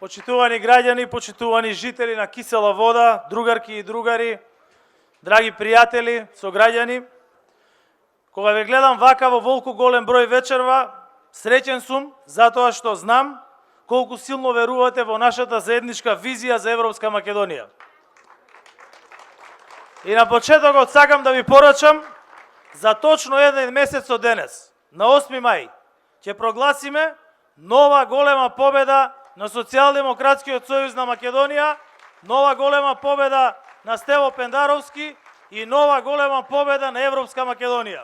Почитувани граѓани, почитувани жители на Кисела вода, другарки и другари, драги пријатели, сограѓани, кога ве гледам вака во волку голем број вечерва, среќен сум затоа што знам колку силно верувате во нашата заедничка визија за Европска Македонија. И на почетокот сакам да ви порачам за точно еден месец од денес, на 8 мај, ќе прогласиме нова голема победа на Социјалдемократскиот сојуз на Македонија, нова голема победа на Стево Пендаровски и нова голема победа на Европска Македонија.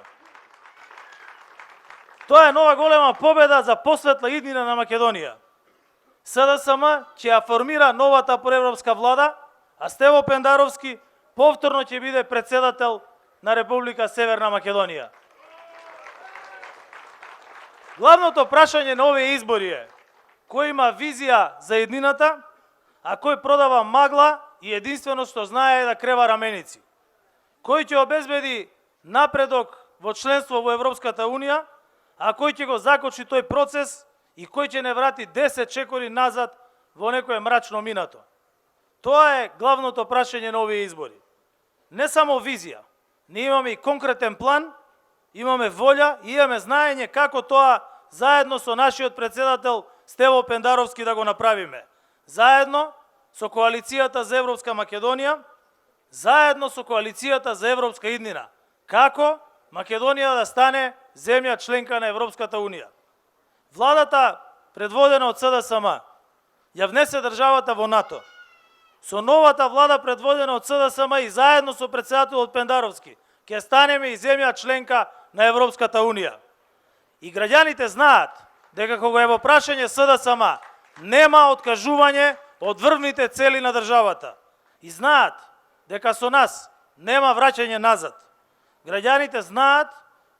Тоа е нова голема победа за посветла иднина на Македонија. СДСМ ќе ја формира новата проевропска влада, а Стево Пендаровски повторно ќе биде председател на Република Северна Македонија. Главното прашање на овие избори е кој има визија за еднината, а кој продава магла и единствено што знае да крева раменици. Кој ќе обезбеди напредок во членство во Европската Унија, а кој ќе го закочи тој процес и кој ќе не врати 10 чекори назад во некое мрачно минато. Тоа е главното прашање на овие избори. Не само визија, ние имаме и конкретен план, имаме волја и имаме знаење како тоа заедно со нашиот председател Стево Пендаровски да го направиме. Заедно со Коалицијата за Европска Македонија, заедно со Коалицијата за Европска иднина. Како Македонија да стане земја членка на Европската Унија. Владата, предводена од СДСМ, ја внесе државата во НАТО. Со новата влада, предводена од СДСМ и заедно со председателот Пендаровски, ќе станеме и земја членка на Европската Унија. И граѓаните знаат дека кога е во прашање СДСМ, нема откажување од врвните цели на државата. И знаат дека со нас нема враќање назад. Граѓаните знаат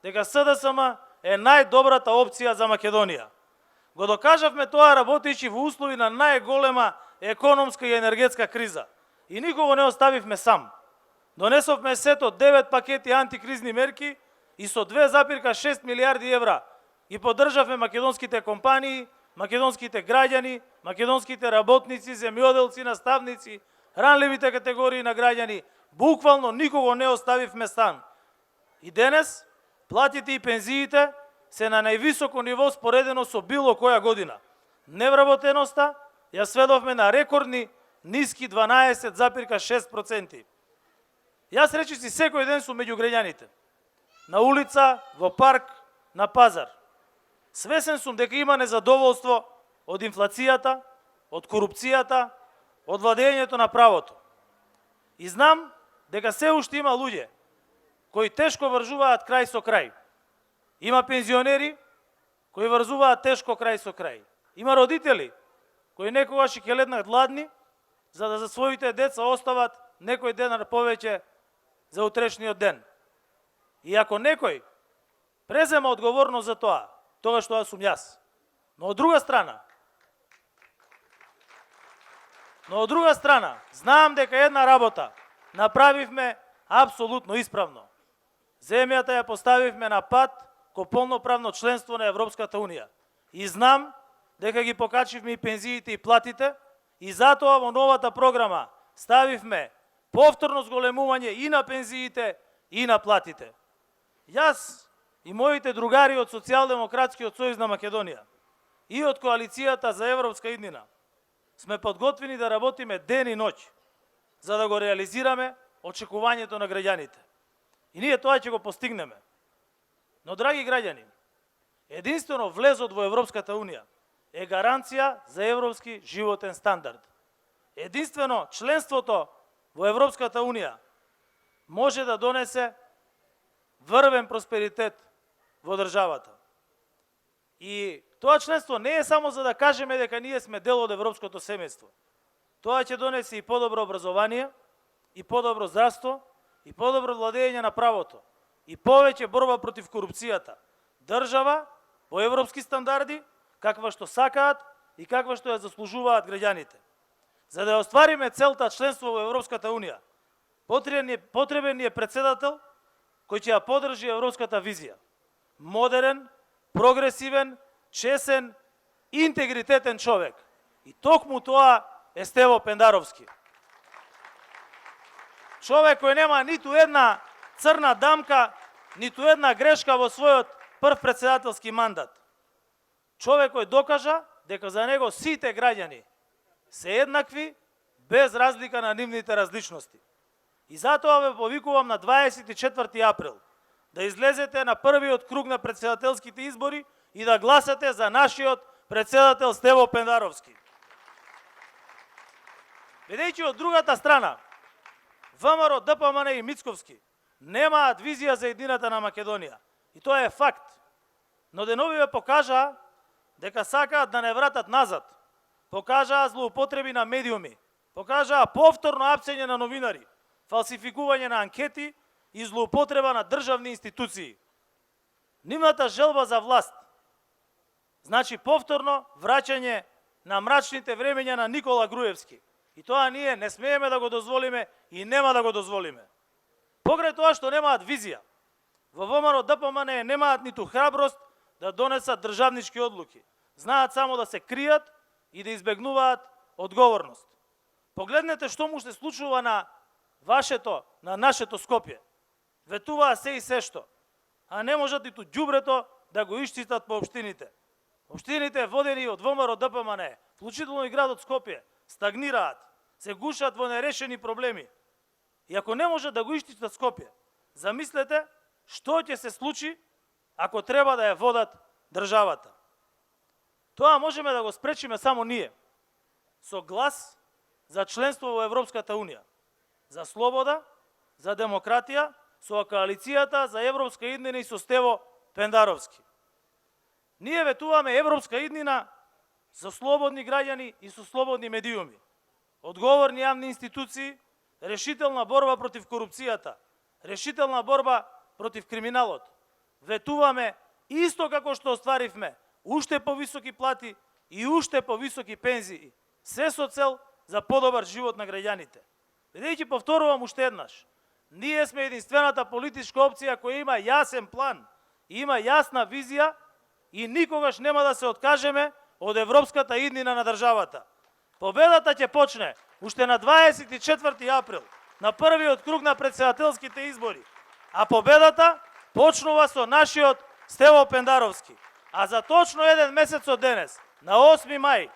дека СДСМ е најдобрата опција за Македонија. Го докажавме тоа работејќи во услови на најголема економска и енергетска криза. И никого не оставивме сам. Донесовме сет од 9 пакети антикризни мерки и со 2,6 милиарди евра и поддржавме македонските компании, македонските граѓани, македонските работници, земјоделци, наставници, ранливите категории на граѓани. Буквално никого не оставивме сам. И денес платите и пензиите се на највисоко ниво споредено со било која година. Невработеноста ја сведовме на рекордни ниски 12,6%. Јас речиси секој ден сум меѓу граѓаните. На улица, во парк, на пазар. Свесен сум дека има незадоволство од инфлацијата, од корупцијата, од владењето на правото. И знам дека се уште има луѓе кои тешко врзуваат крај со крај. Има пензионери кои врзуваат тешко крај со крај. Има родители кои некогаш ќе леднат гладни, за да за своите деца остават некој денар повеќе за утрешниот ден. И ако некој презема одговорност за тоа, тогаш тоа сум јас. Но од друга страна, знам дека една работа направивме апсолутно исправно. Земјата ја поставивме на пат ко полноправно членство на Европската Унија. И знам дека ги покачивме и пензиите и платите, и затоа во новата програма ставивме повторно зголемување и на пензиите и на платите. Јас и моите другари од Социјалдемократскиот сојуз на Македонија и од Коалицијата за Европска иднина сме подготвени да работиме ден и ноќ за да го реализираме очекувањето на граѓаните. И ние тоа ќе го постигнеме. Но, драги граѓани, единствено влезот во Европската Унија е гаранција за европски животен стандард. Единствено членството во Европската Унија може да донесе врвен просперитет во државата. И тоа членство не е само за да кажеме дека ние сме дел од европското семејство. Тоа ќе донесе и подобро образование, и подобро здравство, и подобро владење на правото, и повеќе борба против корупцијата. Држава во европски стандарди, каква што сакаат и каква што ја заслужуваат граѓаните. За да ја оствариме целта членство во Европската Унија, потребен ни е председател кој ќе ја поддржи европската визија. Модерен, прогресивен, чесен, интегритетен човек. И токму тоа е Стево Пендаровски. Човек кој нема ниту една црна дамка, ниту една грешка во својот прв председателски мандат. Човек кој докажа дека за него сите граѓани се еднакви, без разлика на нивните различности. И затоа ве повикувам на 24 април да излезете на првиот круг на председателските избори и да гласате за нашиот председател Стево Пендаровски. Бидејќи од другата страна, ВМРО, ДПМН и Мицковски немаат визија за едината на Македонија. И тоа е факт. Но деновиве покажаа дека сакаат да не вратат назад. Покажаа злоупотреби на медиуми. Покажаа повторно апсење на новинари, фалсификување на анкети и злоупотреба на државни институции. Нивната желба за власт значи повторно враќање на мрачните времења на Никола Груевски. И тоа ние не смееме да го дозволиме и нема да го дозволиме. Покрај тоа што немаат визија, во ВМРО ДПМН немаат ниту храброст да донесат државнички одлуки. Знаат само да се кријат и да избегнуваат одговорност. Погледнете што му се случува на вашето, на нашето Скопје. Ветуваа се и се што, а не можат ниту ѓубрето да го исчистат по општините. Општините водени од ВМРО ДПМН, вклучително и градот Скопје, стагнираат, се гушат во нерешени проблеми. И ако не можат да го исчистат Скопје, замислете што ќе се случи ако треба да ја водат државата. Тоа можеме да го спречиме само ние, со глас за членство во Европската Унија, за слобода, за демократија, со коалицијата за Европска иднина и со Стево Пендаровски. Ние ветуваме Европска иднина со слободни граѓани и со слободни медиуми, одговорни јавни институции, решителна борба против корупцијата, решителна борба против криминалот. Ветуваме исто како што остваривме уште повисоки плати и уште повисоки пензии, се со цел за подобар живот на граѓаните. Бидејќи повторувам уште еднаш, ние сме единствената политичка опција која има јасен план, има јасна визија и никогаш нема да се откажеме од европската иднина на државата. Победата ќе почне уште на 24 април, на првиот круг на председателските избори, а победата почнува со нашиот Стево Пендаровски. А за точно еден месец од денес, на 8 мај,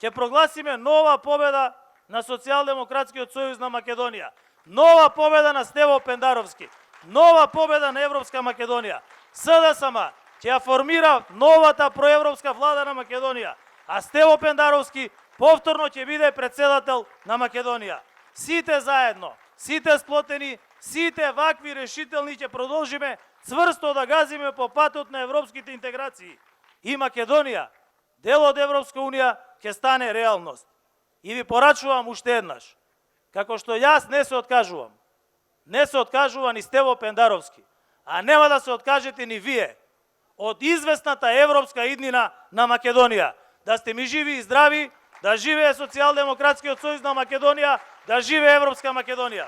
ќе прогласиме нова победа на Социјалдемократскиот сојуз на Македонија, нова победа на Стево Пендаровски, нова победа на Европска Македонија. СДСМ ќе ја формира новата проевропска влада на Македонија, а Стево Пендаровски повторно ќе биде председател на Македонија. Сите заедно, сите сплотени, сите вакви решителни ќе продолжиме цврсто да газиме по патот на европските интеграции. И Македонија, дел од Европска Унија, ќе стане реалност. И ви порачувам уште еднаш, како што јас не се откажувам, не се откажува ни Стево Пендаровски, а нема да се откажете ни вие од известната европска иднина на Македонија. Да сте ми живи и здрави, да живее Социјалдемократскиот сојуз на Македонија, да живее Европска Македонија.